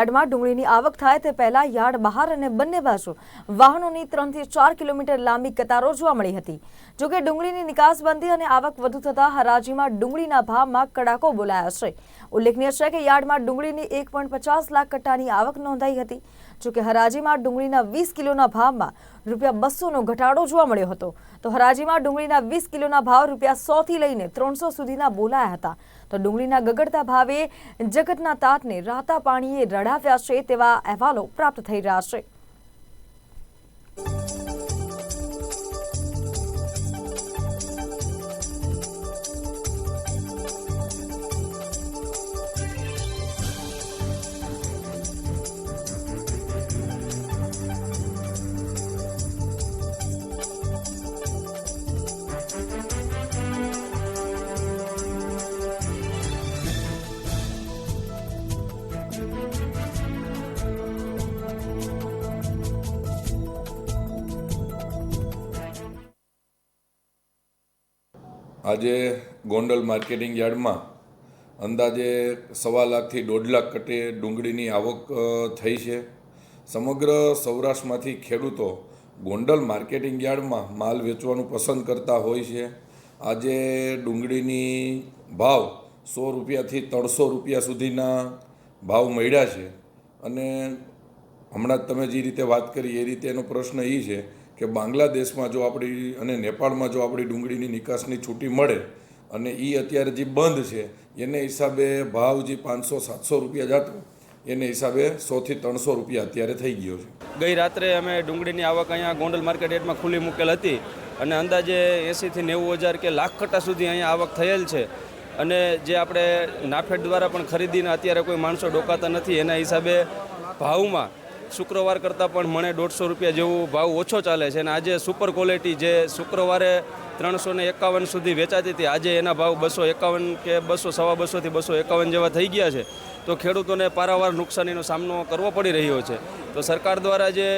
યાર્ડમાં ડુંગળીની આવક થાય તે પહેલા યાર્ડ બહાર અને બંને બાજુ વાહનોની 3 થી 4 કિલોમીટર લાંબી કતારો જોવા મળી હતી। જો કે ડુંગળીની નિકાસબંધી અને આવક વધુ થતા હરાજીમાં ડુંગળીના ભાવમાં કડાકો બોલાયો છે। ઉલ્લેખનીય છે કે યાર્ડમાં ડુંગળીની 1.50 લાખ કટ્ટાની આવક નોંધાઈ હતી। જો કે હરાજીમાં ડુંગળીના 20 કિલોના ભાવમાં ₹200નો ઘટાડો જોવા મળ્યો હતો। તો હરાજીમાં ડુંગળીના 20 કિલોના ભાવ ₹100 થી લઈને 300 સુધીના બોલાયા હતા। તો ડુંગળીના ગગડતા ભાવે જગતના તાતને રાતા પાણીએ રડાવ્યા છે તેવા અહેવાલો પ્રાપ્ત થઈ રહ્યા છે। આજે ગોંડલ માર્કેટિંગ યાર્ડમાં અંદાજે 1.25 લાખથી 1.5 લાખ કટ્ટે ડુંગળીની આવક થઈ છે। સમગ્ર સૌરાષ્ટ્રમાંથી ખેડૂતો ગોંડલ માર્કેટિંગ યાર્ડમાં માલ વેચવાનું પસંદ કરતા હોય છે। આજે ડુંગળીની ભાવ ₹100થી ₹300 સુધીના ભાવ મળ્યા છે અને હમણાં તમે જે રીતે વાત કરી એ રીતે એનો પ્રશ્ન એ છે કે બાંગ્લાદેશમાં જો આપણી અને નેપાળમાં જો આપણી ડુંગળીની નિકાસની છૂટી મળે અને એ અત્યારે જે બંધ છે એને હિસાબે ભાવ જે ₹500-700 જતો એને હિસાબે ₹100થી ₹300 અત્યારે થઈ ગયો છે। ગઈ રાત્રે અમે ડુંગળીની આવક અહીંયા ગોંડલ માર્કેટ યાર્ડમાં ખુલ્લી મૂકેલ હતી અને અંદાજે 80થી 90 હજાર કે લાખ કટ્ટા સુધી અહીંયા આવક થયેલ છે અને જે આપણે નાફેડ દ્વારા પણ ખરીદીને અત્યારે કોઈ માણસો ડોકાતા નથી એના હિસાબે ભાવમાં શુક્રવાર કરતાં પણ મને ₹150 જેવું ભાવ ઓછો ચાલે છે અને આજે સુપર ક્વોલિટી જે શુક્રવારે 351 સુધી વેચાતી હતી આજે એના ભાવ 251 કે 200 થી 251 જેવા થઈ ગયા છે। તો ખેડૂતોને પારાવાર નુકસાનીનો સામનો કરવો પડી રહ્યો છે। તો સરકાર દ્વારા જે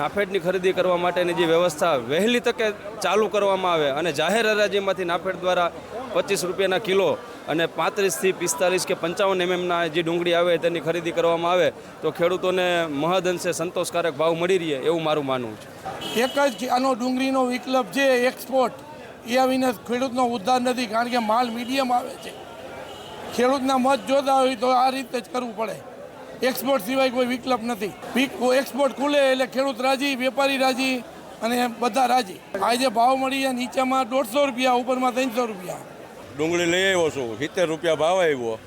નાફેડની ખરીદી કરવા માટેની જે વ્યવસ્થા વહેલી તકે ચાલુ કરવામાં આવે અને જાહેર હરાજીમાંથી નાફેડ દ્વારા ₹25 કિલો અને 35 થી 45 કે 55 mmના જે ડુંગળી આવે તેની ખરીદી કરવામાં આવે તો ખેડૂતોને મહદઅંશે સંતોષકારક ભાવ મળી રહે એવું મારું માનવું છે। એક જ આનો ડુંગળીનો વિકલ્પ છે એક્સપોર્ટ, એ આવીને ખેડૂતનો ઉદ્ધાર નથી કારણ કે માલ મીડિયમ આવે છે। ખેડૂતના મત જોતા હોય તો આ રીતે જ કરવું પડે, એક્સપોર્ટ સિવાય કોઈ વિકલ્પ નથી। એક્સપોર્ટ ખુલે એટલે ખેડૂત રાજી, વેપારી રાજી અને બધા રાજી। આજે ભાવ મળી જાય નીચેમાં ₹150 ઉપરમાં ₹300। ડુંગળી લઈ આવ્યો છું, ₹70 ભાવ આવ્યો,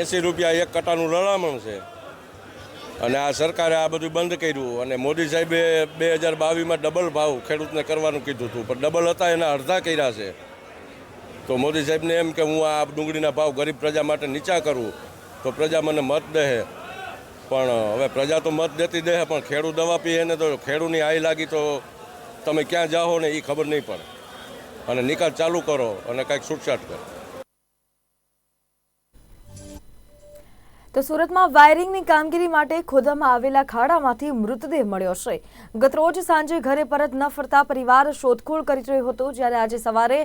₹80 એક કટ્ટાનું લડામણ છે અને આ સરકારે આ બધું બંધ કર્યું અને મોદી સાહેબે 2022માં ડબલ ભાવ ખેડૂતને કરવાનું કીધું હતું પણ ડબલ હતા એના અડધા કર્યા છે। તો મોદી સાહેબને એમ કે હું આ ડુંગળીના ભાવ ગરીબ પ્રજા માટે નીચા કરું તો પ્રજા મને મત દે, પણ હવે પ્રજા તો મત દેતી દે પણ ખેડૂત દવા પીએ ને તો ખેડૂતની આઈ લાગી તો તમે ક્યાં જાઓ ને એ ખબર નહીં પડે અને નિકાલ ચાલુ કરો અને કંઈક છૂટછાટ કરો। તો સુરતમાં વાયરિંગની કામગીરી માટે ખોદવામાં આવેલા ખાડામાંથી મૃતદેહ મળ્યો છે। ગતરોજ સાંજે ઘરે પરત ન ફરતા પરિવાર શોધખોળ કરી રહ્યો હતો, જ્યારે આજે સવારે